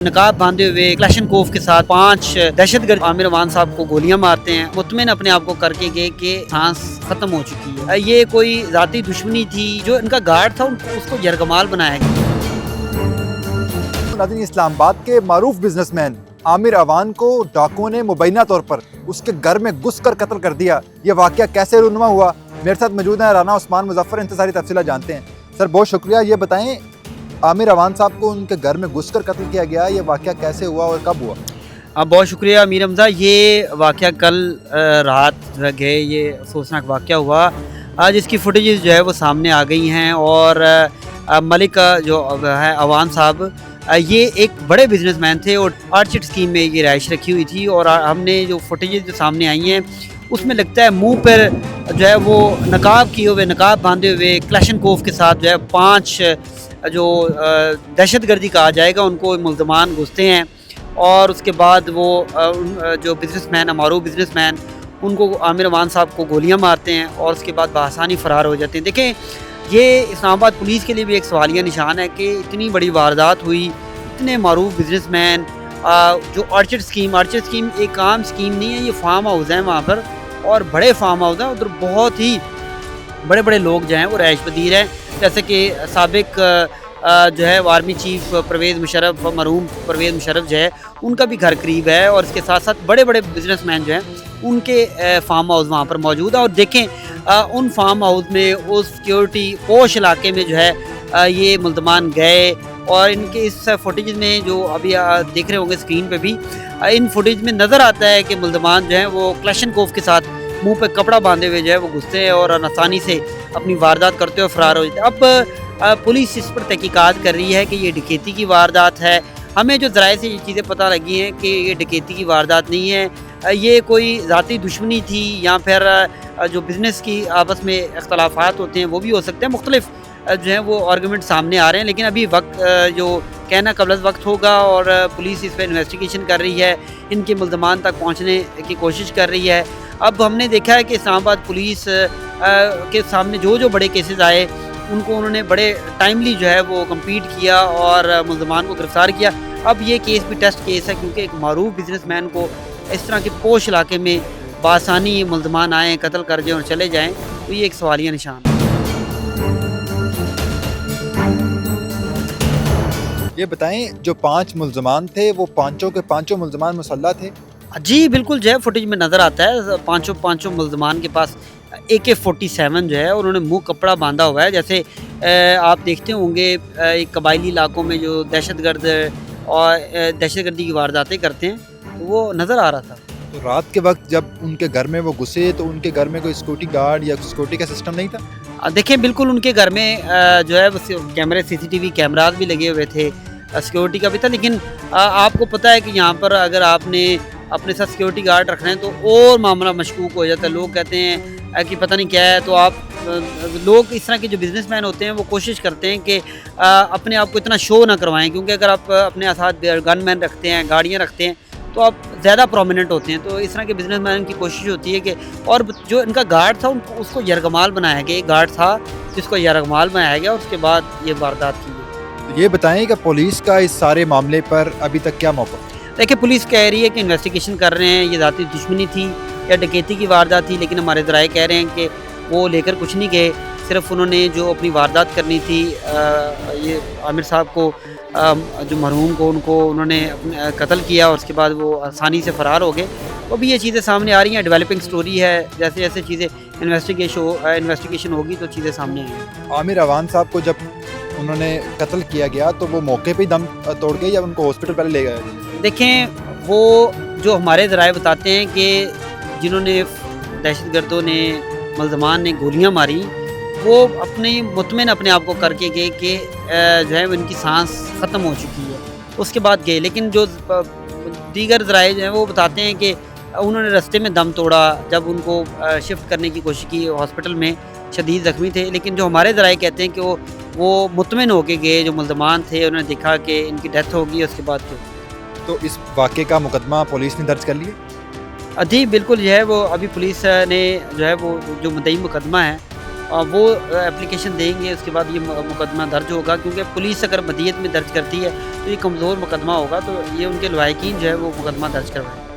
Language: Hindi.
नकाब बांधे हुए क्लैशनकोफ के साथ 5 दहशतगर्द आमिर अवान साहब को गोलियां मारते हैं। मुतमिन अपने आप को करके गए कि सांस खत्म हो चुकी है। ये कोई जाती दुश्मनी थी, जो इनका गार्ड था उसको यरगमाल बनाया गया। नाज़रीन, इस्लामाबाद के मारूफ बिजनेसमैन आमिर अवान को डाकुओं ने मुबैना तौर पर उसके घर में घुस कर कत्ल कर दिया। ये वाक़या कैसे रूनुमा हुआ? मेरे साथ मौजूद हैं राना उस्मान मुजफ्फर, इनसे सारी तफसीलात जानते हैं। सर बहुत शुक्रिया। ये बताएं, आमिर अवान साहब को उनके घर में घुस कर कत्ल किया गया, ये वाक़या कैसे हुआ और कब हुआ? बहुत शुक्रिया अमीर हमजा। ये वाक़या कल रात गए, ये अफसोसनाक वाक़या हुआ जिसकी फुटेजेस जो है वो सामने आ गई हैं। और मलिक जो है अवान साहब, ये एक बड़े बिजनेसमैन थे और आर्चिड स्कीम में ये रहाइश रखी हुई थी। और हमने जो फुटेजेस जो सामने आई हैं उसमें लगता है मुंह पर जो है वो नकाब किए हुए, नकाब बांधे हुए क्लैशनकोफ के साथ जो है 5 जो दहशतगर्दी कहा जाएगा उनको मुल्ज़मान घुसते हैं। और उसके बाद वो जो बिजनेसमैन, मारूफ बिजनेसमैन, उनको आमिर अवान साहब को गोलियां मारते हैं और उसके बाद बआसानी फ़रार हो जाते हैं। देखें, ये इस्लामाबाद पुलिस के लिए भी एक सवालिया निशान है कि इतनी बड़ी वारदात हुई, इतने मारूफ बिजनेसमैन, जो आर्चिड स्कीम एक आम स्कीम नहीं है, ये फार्म हाउस है वहाँ पर, और बड़े फार्म हाउस हैं उधर। बहुत ही बड़े बड़े लोग जो हैं वो रहाइश पजीर हैं, जैसे कि साबिक जो है आर्मी चीफ परवेज़ मुशर्रफ, मरहूम परवेज़ मुशर्रफ जो है उनका भी घर करीब है। और इसके साथ साथ बड़े बड़े बिजनेसमैन जो हैं उनके फार्म हाउस वहाँ पर मौजूद है। और देखें, उन फार्म हाउस में उस सिक्योरिटी पोश इलाके में जो है ये मुल्ज़मान गए। और इनके इस फुटेज में जो अभी देख रहे होंगे स्क्रीन पे भी, इन फुटेज में नज़र आता है कि मुल्ज़मान जो हैं वो क्लैशनकोफ के साथ मुंह पे कपड़ा बांधे हुए जो है वो घुसते हैं और आसानी से अपनी वारदात करते हुए फ़रार हो जाते हैं। अब पुलिस इस पर तहकीकात कर रही है कि ये डकैती की वारदात है। हमें जो ज़राए से ये चीज़ें पता लगी हैं कि ये डकैती की वारदात नहीं है, ये कोई ज़ाती दुश्मनी थी या फिर जो बिज़नेस की आपस में इख्तलाफात होते हैं वो भी हो सकते हैं। मुख्तलिफ जो है वो आर्गूमेंट सामने आ रहे हैं, लेकिन अभी वक्त जो कहना कबल वक्त होगा और पुलिस इस पर इन्वेस्टिगेशन कर रही है, इनके मुल्ज़मान तक पहुँचने की कोशिश कर रही है। अब हमने देखा है कि इस्लामाबाद पुलिस के सामने जो बड़े केसेस आए उनको उन्होंने बड़े टाइमली जो है वो कंप्लीट किया और मुल्ज़मान को गिरफ़्तार किया। अब ये केस भी टेस्ट केस है, क्योंकि एक मारूफ बिजनेसमैन को इस तरह के पोश इलाके में बासानी मुल्ज़मान आएँ, कत्ल कर जाएँ और चले जाएँ, तो ये एक सवालिया निशान है। ये बताएं, जो 5 मुल्ज़मान थे वो पाँचों के पाँचों मुल्ज़मान मुसल्लह थे? जी बिल्कुल, जो है फुटेज में नज़र आता है पाँचों मुल्ज़मान के पास AK-47 जो है, उन्होंने मुंह कपड़ा बांधा हुआ है। जैसे आप देखते होंगे एक कबायली इलाकों में जो दहशतगर्द और दहशतगर्दी की वारदातें करते हैं, तो वो नज़र आ रहा था। तो रात के वक्त जब उनके घर में वो घुसे तो उनके घर में कोई सिक्योरिटी गार्ड या सिक्योरिटी का सिस्टम नहीं था? देखें, बिल्कुल उनके घर में जो है कैमरे, CCTV कैमराज भी लगे हुए थे, सिक्योरिटी का भी था। लेकिन आपको पता है कि यहाँ पर अगर आपने अपने साथ सिक्योरिटी गार्ड रखना है तो और मामला मशकूक हो जाता है। लोग कहते हैं कि पता नहीं क्या है, तो आप लोग इस तरह के जो बिजनेसमैन होते हैं वो कोशिश करते हैं कि अपने आप को इतना शो ना करवाएं, क्योंकि अगर आप अपने साथ गनमैन रखते हैं, गाड़ियाँ रखते हैं, तो आप ज़्यादा प्रोमिनेंट होते हैं। तो इस तरह के बिजनेसमैन की कोशिश होती है कि, और जो इनका गार्ड था उसको यरगमाल बनाया गया। एक गार्ड था जिसको यरगमाल बनाया गया और उसके बाद ये वारदात की गई। ये बताएं कि पुलिस का इस सारे मामले पर अभी तक क्या मौक़िफ़? देखिए, पुलिस कह रही है कि इन्वेस्टिगेशन कर रहे हैं, ये ज़ाती दुश्मनी थी या डकैती की वारदात थी। लेकिन हमारे ज़राए कह रहे हैं कि वो लेकर कुछ नहीं गए, सिर्फ उन्होंने जो अपनी वारदात करनी थी, ये आमिर साहब को, जो मरहूम को, उनको उन्होंने कत्ल किया और उसके बाद वो आसानी से फ़रार हो गए। तो अभी ये चीज़ें सामने आ रही हैं, डेवलपिंग स्टोरी है। जैसे जैसे चीज़ें इन्वेस्टिगेशन होगी तो चीज़ें सामने आएंगी। आमिर अवान साहब को जब उन्होंने कत्ल किया गया तो वो मौके पे ही दम तोड़ गए या उनको हॉस्पिटल पहले ले गए? देखें, वो जो हमारे ज़राए बताते हैं कि जिन्होंने दहशतगर्दों ने, मुल्ज़मान ने गोलियां मारी, वो मुतमिन अपने आप को करके गए कि जो है उनकी सांस ख़त्म हो चुकी है, उसके बाद गए। लेकिन जो दीगर ज़राए जो हैं वो बताते हैं कि उन्होंने रास्ते में दम तोड़ा जब उनको शिफ्ट करने की कोशिश की, हॉस्पिटल में शदीद ज़ख्मी थे। लेकिन जो हमारे ज़राए कहते हैं कि वो मुतमिन होके गए, जो मुल्ज़मान थे उन्होंने देखा कि इनकी डेथ होगी, उसके बाद क्यों। तो इस वाक़े का मुकदमा पुलिस ने दर्ज कर लिया? जी बिल्कुल, जो है वो अभी पुलिस ने जो है वो जो मुद्दई मुकदमा है वो एप्लीकेशन देंगे, उसके बाद ये मुकदमा दर्ज होगा, क्योंकि पुलिस अगर मदीयत में दर्ज करती है तो ये कमज़ोर मुकदमा होगा, तो ये उनके लवाहिकीन जो है वो मुकदमा दर्ज करवाएं।